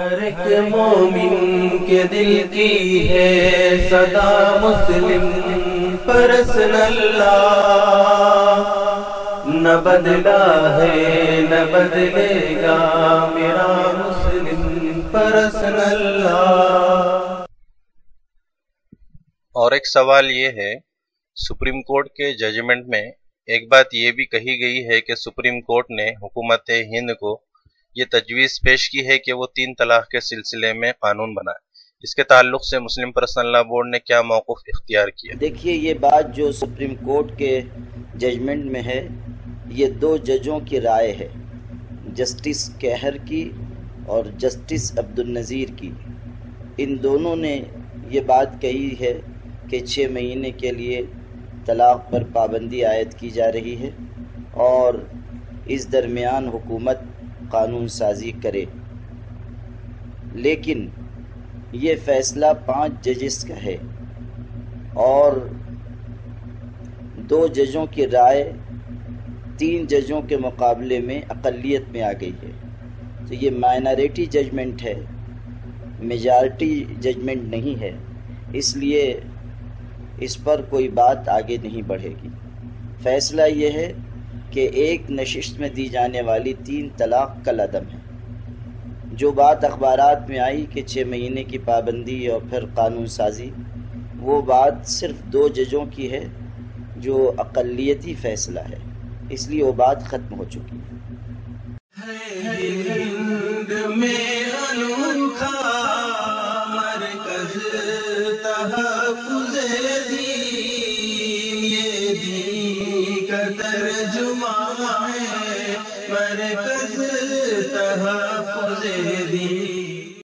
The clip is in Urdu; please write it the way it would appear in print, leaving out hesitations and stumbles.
ہر ایک مومن کے دل کی ہے صدا مسلم پرسن اللہ، نہ بدلا ہے نہ بدلے گا میرا مسلم پرسن اللہ۔ اور ایک سوال یہ ہے، سپریم کورٹ کے ججمنٹ میں ایک بات یہ بھی کہی گئی ہے کہ سپریم کورٹ نے حکومت ہند کو یہ تجویز پیش کی ہے کہ وہ 3 طلاق کے سلسلے میں قانون بنائے۔ اس کے تعلق سے مسلم پرسنل لا بورڈ نے کیا موقف اختیار کیا؟ دیکھیے، یہ بات جو سپریم کورٹ کے ججمنٹ میں ہے، یہ 2 ججوں کی رائے ہے، جسٹس کیہر کی اور جسٹس عبد النظیر کی۔ ان دونوں نے یہ بات کہی ہے کہ 6 مہینے کے لیے طلاق پر پابندی عائد کی جا رہی ہے اور اس درمیان حکومت قانون سازی کرے، لیکن یہ فیصلہ 5 ججز کا ہے اور 2 ججوں کی رائے 3 ججوں کے مقابلے میں اقلیت میں آ گئی ہے، تو یہ مائنارٹی ججمنٹ ہے، میجارٹی ججمنٹ نہیں ہے، اس لیے اس پر کوئی بات آگے نہیں بڑھے گی۔ فیصلہ یہ ہے کہ ایک نشست میں دی جانے والی 3 طلاق کالعدم ہے۔ جو بات اخبارات میں آئی کہ 6 مہینے کی پابندی اور پھر قانون سازی، وہ بات صرف 2 ججوں کی ہے جو اقلیتی فیصلہ ہے، اس لیے وہ بات ختم ہو چکی ہے۔ ہند میں انوکھا مرکز تحفظ دین، یہ دین کا ترجمہ ہے مرکز تحفظ دین۔